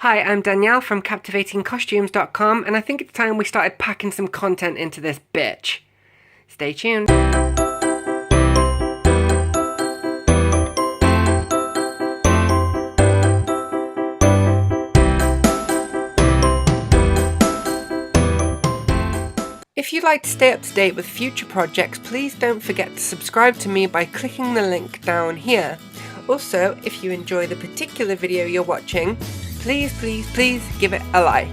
Hi, I'm Danielle from captivatingcostumes.com, and I think it's time we started packing some content into this bitch. Stay tuned. If you'd like to stay up to date with future projects, please don't forget to subscribe to me by clicking the link down here. Also, if you enjoy the particular video you're watching, please give it a like.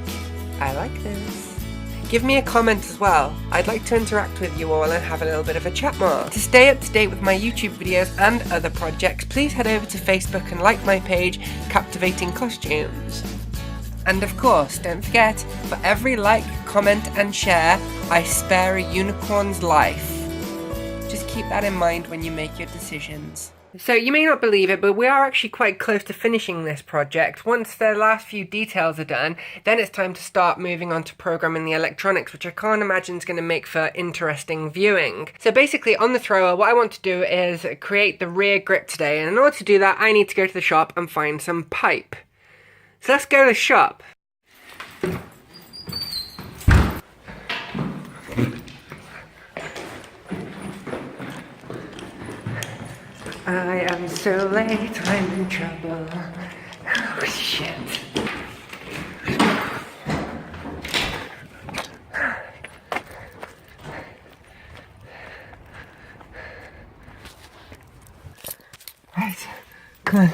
I like this. Give me a comment as well. I'd like to interact with you all and have a little bit of a chat more. To stay up to date with my YouTube videos and other projects, please head over to Facebook and like my page, Captivating Costumes. And of course, don't forget, for every like, comment and share, I spare a unicorn's life. Just keep that in mind when you make your decisions. So you may not believe it, but we are actually quite close to finishing this project. Once the last few details are done, then it's time to start moving on to programming the electronics, which I can't imagine is going to make for interesting viewing. So basically on the thrower, what I want to do is create the rear grip today, and in order to do that, I need to go to the shop and find some pipe. So let's go to the shop. I am so late, I'm in trouble. Oh shit. Right, come on.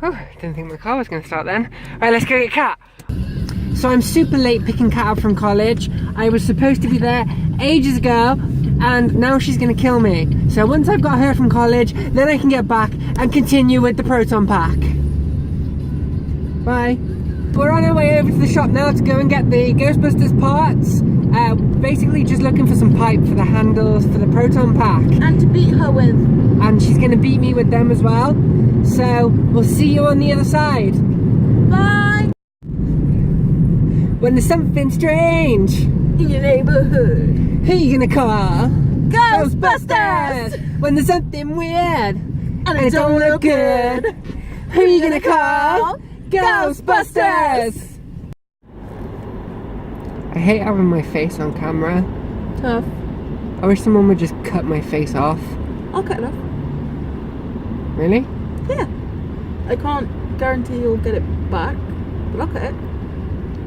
Oh, didn't think my car was going to start then. Right, let's go get Kat. So I'm super late picking Kat up from college. I was supposed to be there ages ago, and now she's going to kill me. So once I've got her from college, then I can get back and continue with the proton pack. Bye. We're on our way over to the shop now to go and get the Ghostbusters parts. Basically just looking for some pipe for the handles for the proton pack. And to beat her with. And she's going to beat me with them as well. So we'll see you on the other side. Bye! When there's something strange in your neighborhood, who you gonna call? Ghostbusters! When there's something weird and it don't look good, who you gonna call? Ghostbusters! I hate having my face on camera. Tough. I wish someone would just cut my face off. I'll cut it off. Really? Yeah. I can't guarantee you'll get it back, but I'll cut it.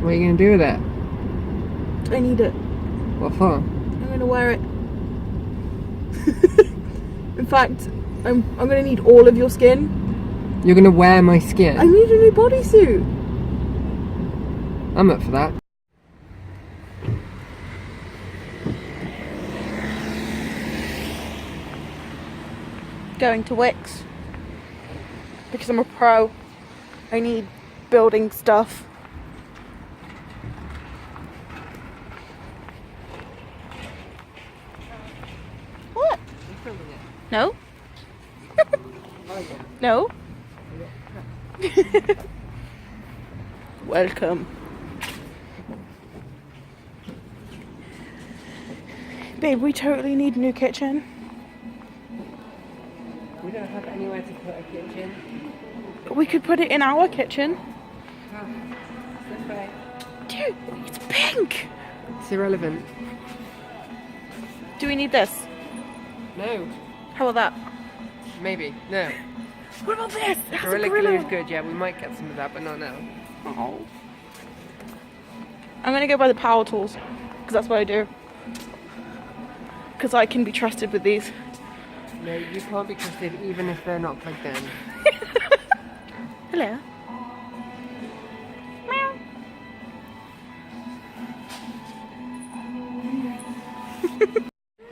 What are you going to do with it? I need it. What for? I'm going to wear it. In fact, I'm going to need all of your skin. You're going to wear my skin? I need a new bodysuit. I'm up for that. Going to Wix. Because I'm a pro. I need building stuff. What? No? No? Welcome. Babe, we totally need a new kitchen. We don't have anywhere to put a kitchen. We could put it in our kitchen. Oh, this way. Dude, it's pink! It's irrelevant. Do we need this? No. How about that? Maybe. No. What about this? It has a Gorilla gorilla. glue is good, yeah, we might get some of that, but not now. Oh. I'm gonna go by the power tools, because that's what I do. Because I can be trusted with these. No, you can't be trusted even if they're not plugged in. Hello. Meow.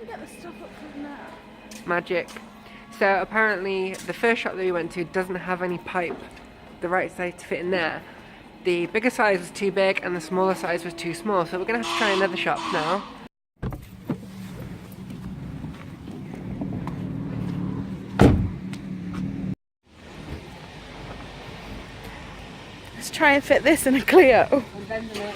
Get the stuff up from there. Magic. So apparently the first shop that we went to doesn't have any pipe the right size to fit in there. The bigger size was too big and the smaller size was too small, so we're going to have to try another shop now. Let's try and fit this in a Clio. I'm bending it.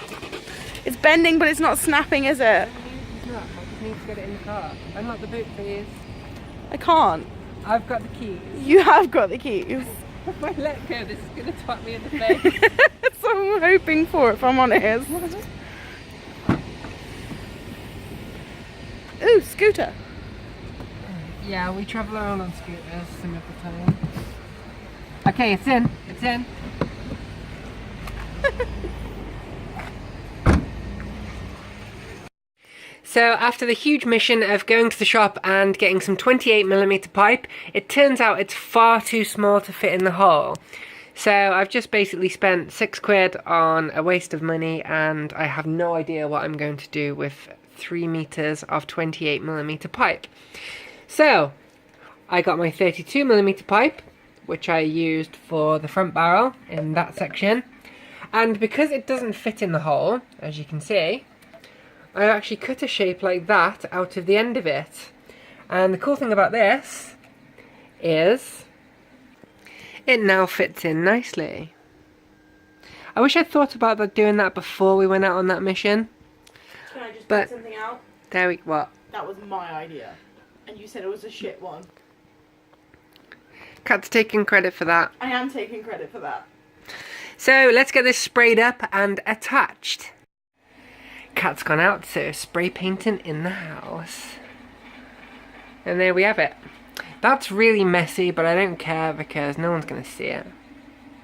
It's bending, but it's not snapping, is it? It's not. I just need to get it in the car. Unlock the boot, please. I can't. I've got the keys. You have got the keys. If I let go, this is going to twat me in the face. That's what I'm hoping for, if I'm honest. Ooh, scooter. Yeah, we travel around on scooters some of the time. Okay, it's in. It's in. So after the huge mission of going to the shop and getting some 28mm pipe, it turns out it's far too small to fit in the hole. So I've just basically spent £6 on a waste of money, and I have no idea what I'm going to do with 3 meters of 28mm pipe. So I got my 32mm pipe, which I used for the front barrel in that section. And because it doesn't fit in the hole, as you can see, I actually cut a shape like that out of the end of it. And the cool thing about this is it now fits in nicely. I wish I'd thought about doing that before we went out on that mission. Can I just But point something out? there we what? That was my idea. And you said it was a shit one. Kat's taking credit for that. I am taking credit for that. So let's get this sprayed up and attached. Kat's gone out, so spray painting in the house. And there we have it. That's really messy, but I don't care because no one's going to see it.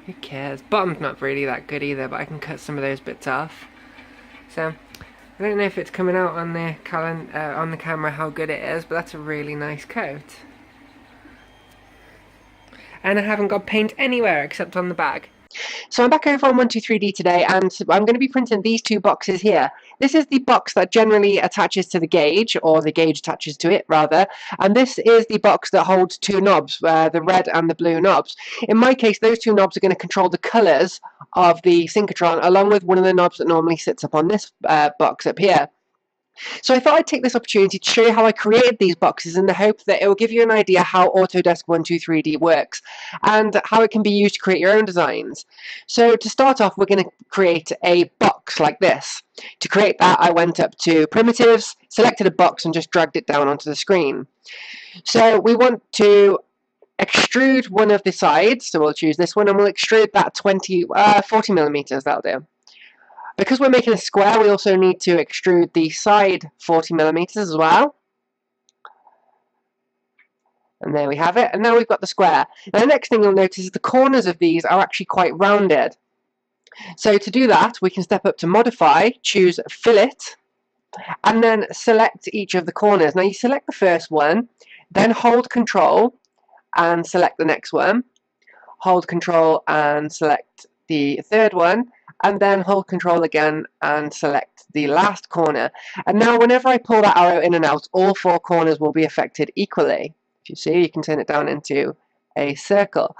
Who cares? Bottom's not really that good either, but I can cut some of those bits off. So I don't know if it's coming out on the camera how good it is, but that's a really nice coat. And I haven't got paint anywhere except on the bag. So I'm back over on 123D today, and I'm going to be printing these two boxes here. This is the box that generally attaches to the gauge, or the gauge attaches to it rather, and this is the box that holds two knobs, the red and the blue knobs. In my case, those two knobs are going to control the colours of the synchrotron, along with one of the knobs that normally sits up on this box up here. So I thought I'd take this opportunity to show you how I created these boxes in the hope that it will give you an idea how Autodesk 123D works and how it can be used to create your own designs. So to start off, we're going to create a box like this. To create that, I went up to Primitives, selected a box and just dragged it down onto the screen. So we want to extrude one of the sides, so we'll choose this one and we'll extrude that 40mm, that'll do. Because we're making a square, we also need to extrude the side 40mm as well. And there we have it. And now we've got the square. Now the next thing you'll notice is the corners of these are actually quite rounded. So to do that, we can step up to Modify, choose Fillet, and then select each of the corners. Now you select the first one, then hold Control and select the next one. Hold Control and select the third one. And then hold Control again and select the last corner. And now whenever I pull that arrow in and out, all four corners will be affected equally. If you see, you can turn it down into a circle.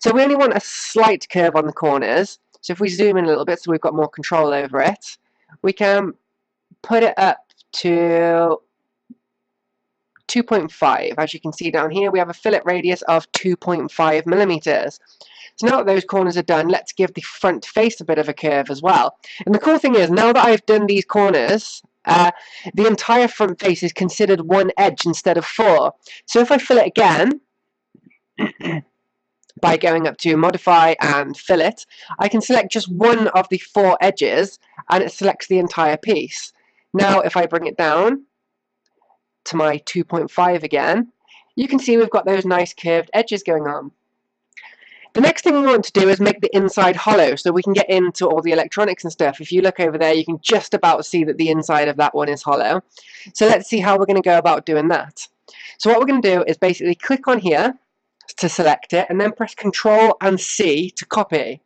So we only want a slight curve on the corners. So if we zoom in a little bit so we've got more control over it, we can put it up to 2.5. As you can see down here, we have a fillet radius of 2.5mm. So now that those corners are done, let's give the front face a bit of a curve as well. And the cool thing is, now that I've done these corners, the entire front face is considered one edge instead of four. So if I fillet again, by going up to Modify and Fillet, I can select just one of the four edges, and it selects the entire piece. Now if I bring it down to my 2.5 again, you can see we've got those nice curved edges going on. The next thing we want to do is make the inside hollow so we can get into all the electronics and stuff. If you look over there, you can just about see that the inside of that one is hollow. So let's see how we're going to go about doing that. So what we're going to do is basically click on here to select it and then press Ctrl and C to copy.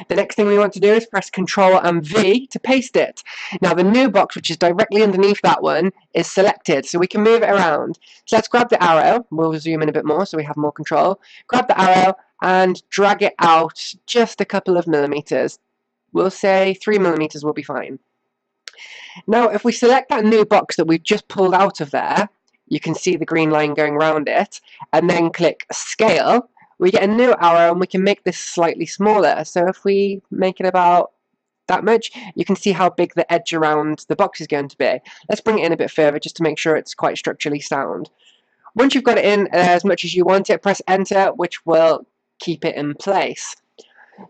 The next thing we want to do is press Ctrl and V to paste it. Now the new box, which is directly underneath that one, is selected, so we can move it around. So let's grab the arrow, we'll zoom in a bit more so we have more control. Grab the arrow and drag it out just a couple of millimeters. We'll say 3mm will be fine. Now if we select that new box that we've just pulled out of there, you can see the green line going around it, and then click Scale, we get a new arrow and we can make this slightly smaller. So if we make it about that much, you can see how big the edge around the box is going to be. Let's bring it in a bit further just to make sure it's quite structurally sound. Once you've got it in as much as you want it, press enter, which will keep it in place.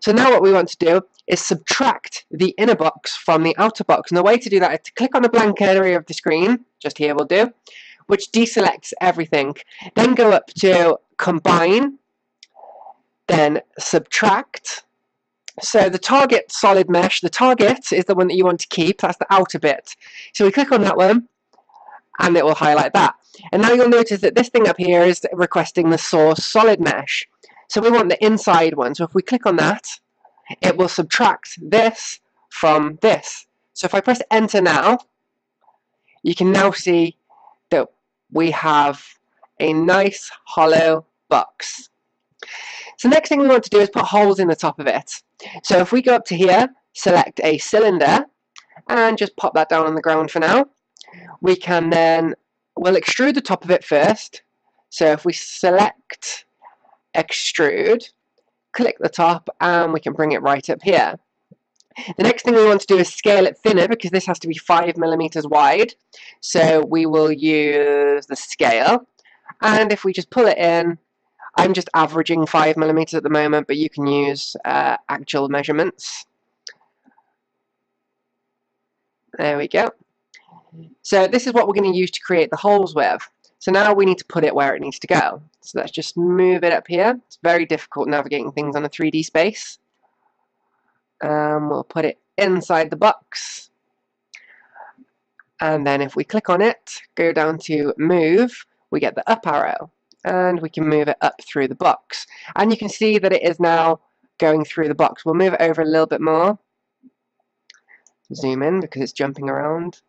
So now what we want to do is subtract the inner box from the outer box. And the way to do that is to click on the blank area of the screen, just here will do, which deselects everything. Then go up to combine, then subtract. So the target solid mesh, the target is the one that you want to keep, that's the outer bit. So we click on that one, and it will highlight that. And now you'll notice that this thing up here is requesting the source solid mesh. So we want the inside one. So if we click on that, it will subtract this from this. So if I press enter now, you can now see that we have a nice hollow box. So the next thing we want to do is put holes in the top of it. So if we go up to here, select a cylinder, and just pop that down on the ground for now, we can then, we'll extrude the top of it first. So if we select extrude, click the top, and we can bring it right up here. The next thing we want to do is scale it thinner, because this has to be 5 millimeters wide. So we will use the scale, and if we just pull it in, I'm just averaging 5 millimeters at the moment, but you can use actual measurements. There we go. So this is what we're going to use to create the holes with. So now we need to put it where it needs to go. So let's just move it up here. It's very difficult navigating things on a 3D space. We'll put it inside the box. And then if we click on it, go down to move, we get the up arrow. And we can move it up through the box. And you can see that it is now going through the box. We'll move it over a little bit more. Zoom in because it's jumping around.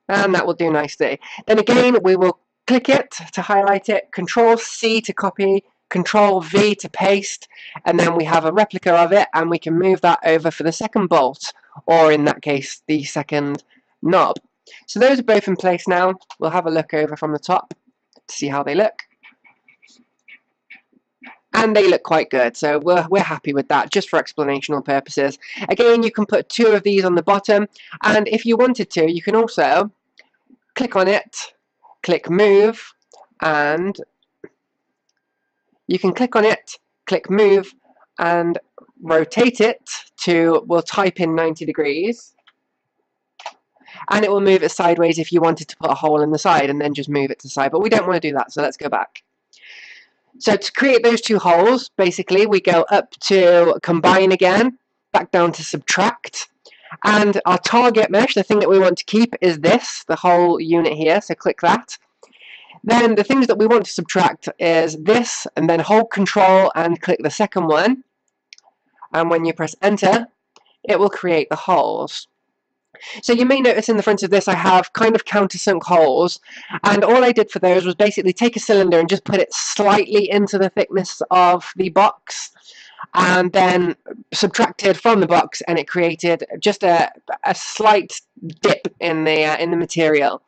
And that will do nicely. Then again, we will click it to highlight it, Control C to copy, Control V to paste, and then we have a replica of it, and we can move that over for the second bolt, or in that case, the second knob. So those are both in place now. We'll have a look over from the top to see how they look. And they look quite good, so we're happy with that, just for explanational purposes. Again, you can put 2 of these on the bottom, and if you wanted to, you can also click on it, click move, and you can click on it, click move, and rotate it to, we'll type in 90 degrees, and it will move it sideways if you wanted to put a hole in the side and then just move it to the side, but we don't want to do that, so let's go back. So to create those 2 holes, basically we go up to combine again, back down to subtract, and our target mesh, the thing that we want to keep, is this, the whole unit here, so click that. Then the things that we want to subtract is this, and then hold Control and click the second one, and when you press enter, it will create the holes. So you may notice in the front of this I have kind of countersunk holes, and all I did for those was basically take a cylinder and just put it slightly into the thickness of the box, and then subtracted from the box, and it created just a slight dip in the material.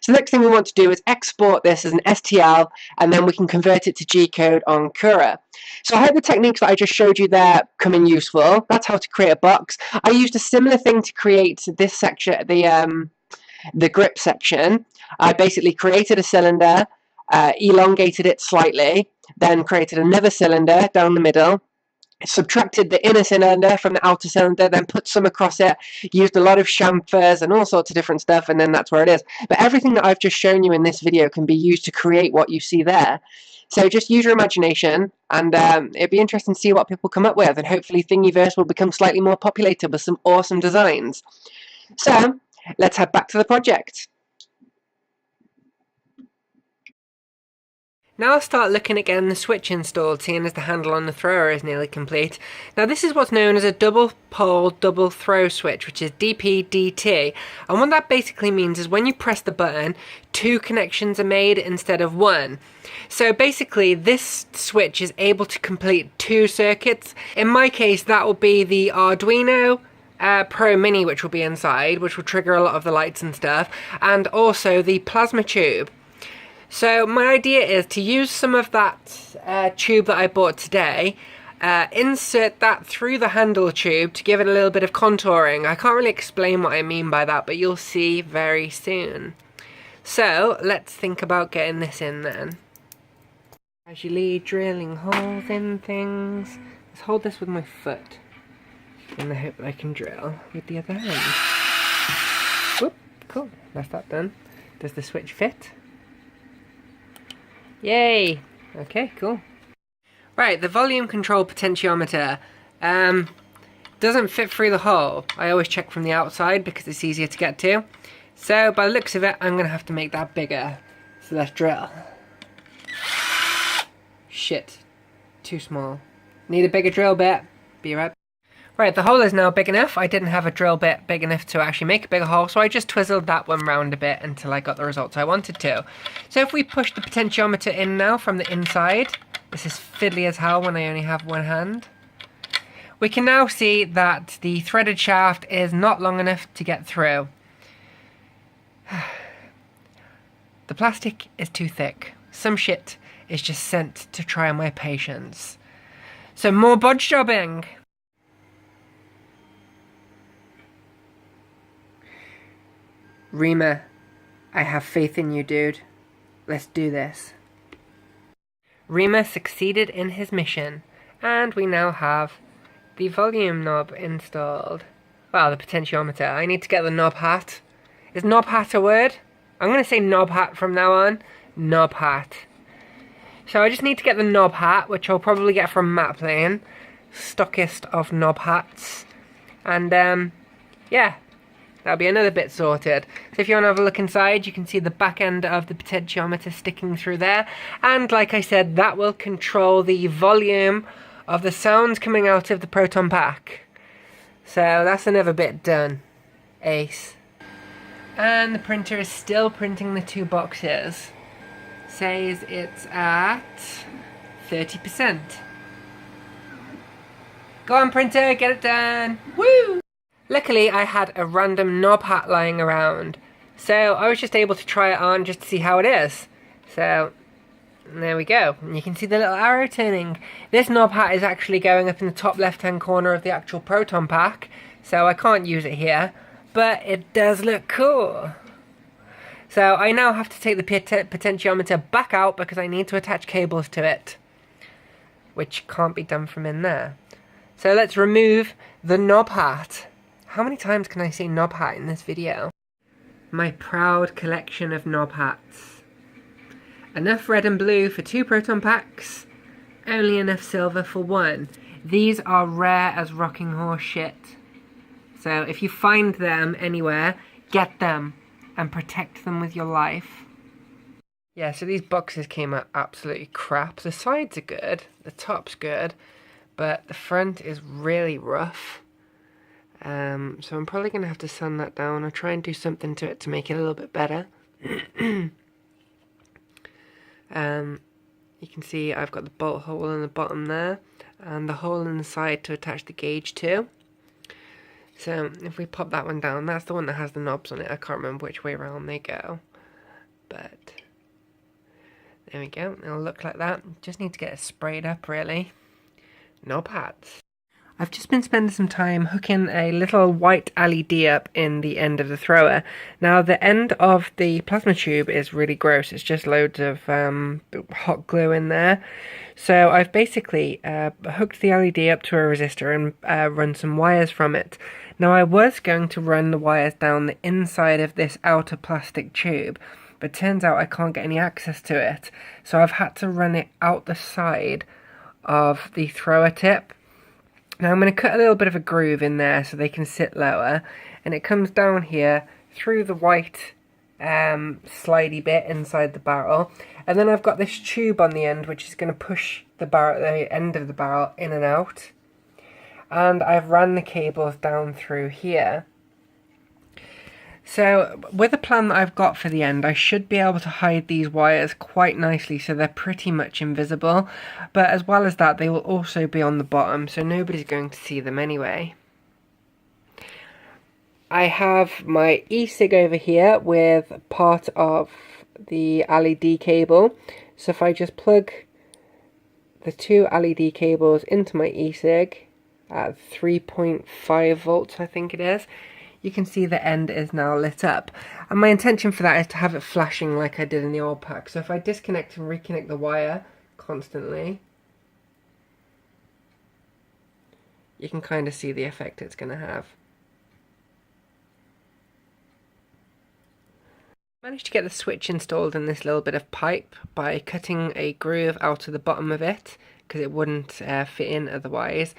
So the next thing we want to do is export this as an STL, and then we can convert it to G-code on Cura. So I hope the techniques that I just showed you there come in useful. That's how to create a box. I used a similar thing to create this section, the grip section. I basically created a cylinder, elongated it slightly, then created another cylinder down the middle, subtracted the inner cylinder from the outer cylinder, then put some across it, used a lot of chamfers and all sorts of different stuff, and then that's where it is. But everything that I've just shown you in this video can be used to create what you see there. So just use your imagination, and it'd be interesting to see what people come up with, and hopefully Thingiverse will become slightly more populated with some awesome designs. So let's head back to the project. Now I'll start looking at getting the switch installed, seeing as the handle on the thrower is nearly complete. Now this is what's known as a double pole double throw switch, which is DPDT, and what that basically means is when you press the button, 2 connections are made instead of 1. So basically this switch is able to complete 2 circuits. In my case that will be the Arduino Pro Mini, which will be inside, which will trigger a lot of the lights and stuff, and also the plasma tube. So my idea is to use some of that tube that I bought today, insert that through the handle tube to give it a little bit of contouring. I can't really explain what I mean by that, but you'll see very soon. So let's think about getting this in then. Casually drilling holes in things. Let's hold this with my foot in the hope that I can drill with the other hand. Whoop, cool, that's that done. Does the switch fit? Yay! Okay, cool. Right, the volume control potentiometer doesn't fit through the hole. I always check from the outside because it's easier to get to. So by the looks of it, I'm going to have to make that bigger. So let's drill. Shit, too small. Need a bigger drill bit. Be right back. Right, the hole is now big enough. I didn't have a drill bit big enough to actually make a bigger hole, so I just twizzled that one round a bit until I got the results I wanted to. So if we push the potentiometer in now from the inside, this is fiddly as hell when I only have one hand, we can now see that the threaded shaft is not long enough to get through. The plastic is too thick. Some shit is just sent to try my patience. So more bodge jobbing! Rima, I have faith in you, dude. Let's do this. Rima succeeded in his mission, and we now have the volume knob installed. Well, the potentiometer. I need to get the knob hat. Is knob hat a word? I'm going to say knob hat from now on. Knob hat. So I just need to get the knob hat, which I'll probably get from Matt Lane, stockist of knob hats. And, yeah. That'll be another bit sorted. So if you want to have a look inside, you can see the back end of the potentiometer sticking through there. And like I said, that will control the volume of the sounds coming out of the proton pack. So that's another bit done. Ace. And the printer is still printing the two boxes. Says it's at 30%. Go on, printer, get it done. Woo! Luckily, I had a random knob hat lying around, so I was just able to try it on just to see how it is. So, there we go. And you can see the little arrow turning. This knob hat is actually going up in the top left-hand corner of the actual proton pack, so I can't use it here, but it does look cool. So I now have to take the potentiometer back out because I need to attach cables to it, which can't be done from in there. So let's remove the knob hat. How many times can I say knob hat in this video? My proud collection of knob hats. Enough red and blue for 2 proton packs, only enough silver for 1. These are rare as rocking horse shit. So if you find them anywhere, get them and protect them with your life. Yeah, so these boxes came out absolutely crap. The sides are good, the top's good, but the front is really rough. So I'm probably going to have to sand that down or try and do something to it to make it a little bit better. You can see I've got the bolt hole in the bottom there and the hole in the side to attach the gauge to. So if we pop that one down, that's the one that has the knobs on it. I can't remember which way around they go, but there we go. It'll look like that. Just need to get it sprayed up really. Knob hats. I've just been spending some time hooking a little white LED up in the end of the thrower. Now the end of the plasma tube is really gross. It's just loads of hot glue in there. So I've basically hooked the LED up to a resistor and run some wires from it. Now I was going to run the wires down the inside of this outer plastic tube, but turns out I can't get any access to it. So I've had to run it out the side of the thrower tip. Now I'm going to cut a little bit of a groove in there so they can sit lower, and it comes down here through the white slidey bit inside the barrel, and then I've got this tube on the end which is going to push the end of the barrel in and out, and I've ran the cables down through here. So with the plan that I've got for the end, I should be able to hide these wires quite nicely so they're pretty much invisible, but as well as that they will also be on the bottom so nobody's going to see them anyway. I have my e-cig over here with part of the LED cable, so if I just plug the two LED cables into my e-cig at 3.5 volts, I think it is. You can see the end is now lit up. And my intention for that is to have it flashing like I did in the old pack. So if I disconnect and reconnect the wire constantly, you can kind of see the effect it's going to have. I managed to get the switch installed in this little bit of pipe by cutting a groove out of the bottom of it, because it wouldn't fit in otherwise.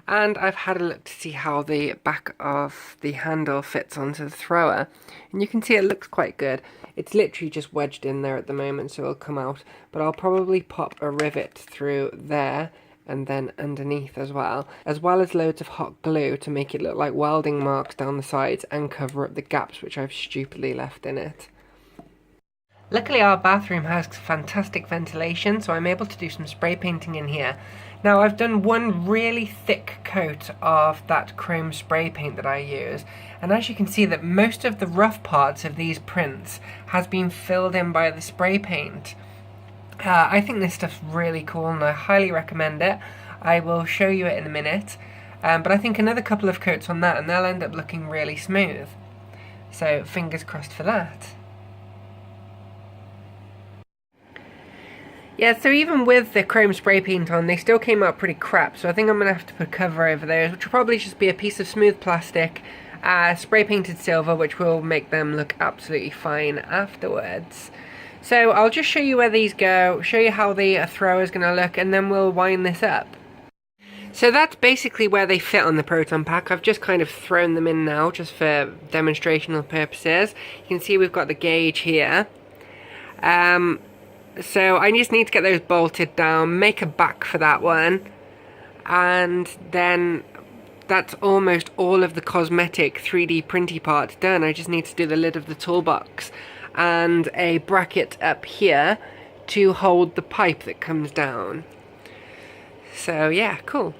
And I've had a look to see how the back of the handle fits onto the thrower, and you can see it looks quite good. It's literally just wedged in there at the moment, so it'll come out, but I'll probably pop a rivet through there and then underneath as well as loads of hot glue to make it look like welding marks down the sides and cover up the gaps which I've stupidly left in it. Luckily our bathroom has fantastic ventilation, so I'm able to do some spray painting in here. Now I've done one really thick coat of that chrome spray paint that I use, and as you can see that most of the rough parts of these prints has been filled in by the spray paint. I think this stuff's really cool and I highly recommend it. I will show you it in a minute, but I think another couple of coats on that and they'll end up looking really smooth. So fingers crossed for that. Yeah, so even with the chrome spray paint on, they still came out pretty crap, so I think I'm going to have to put a cover over those, which will probably just be a piece of smooth plastic, spray painted silver, which will make them look absolutely fine afterwards. So I'll just show you where these go, show you how the thrower is going to look, and then we'll wind this up. So that's basically where they fit on the proton pack. I've just kind of thrown them in now, just for demonstrational purposes. You can see we've got the gauge here. So I just need to get those bolted down, make a back for that one, and then that's almost all of the cosmetic 3D printy parts done. I just need to do the lid of the toolbox and a bracket up here to hold the pipe that comes down. So yeah, cool.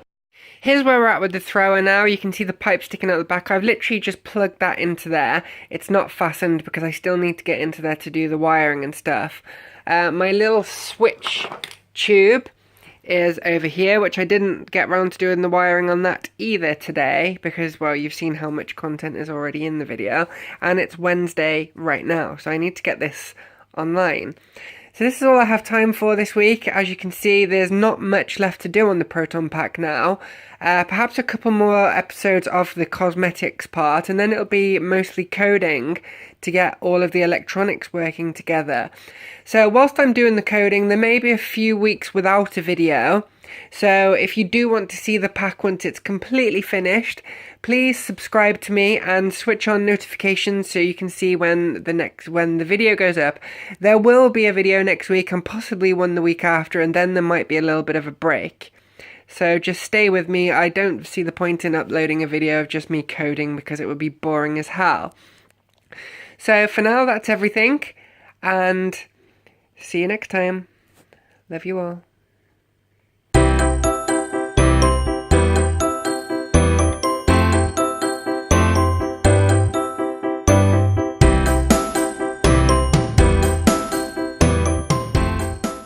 Here's where we're at with the thrower now. You can see the pipe sticking out the back. I've literally just plugged that into there. It's not fastened because I still need to get into there to do the wiring and stuff. My little switch tube is over here, which I didn't get round to doing the wiring on that either today because, well, you've seen how much content is already in the video, and it's Wednesday right now, so I need to get this online. So this is all I have time for this week. As you can see, there's not much left to do on the proton pack now. Perhaps a couple more episodes of the cosmetics part, and then it'll be mostly coding to get all of the electronics working together. So whilst I'm doing the coding, there may be a few weeks without a video. So if you do want to see the pack once it's completely finished, please subscribe to me and switch on notifications so you can see when the video goes up. There will be a video next week and possibly one the week after, and then there might be a little bit of a break. So just stay with me. I don't see the point in uploading a video of just me coding because it would be boring as hell. So for now, that's everything, and see you next time. Love you all.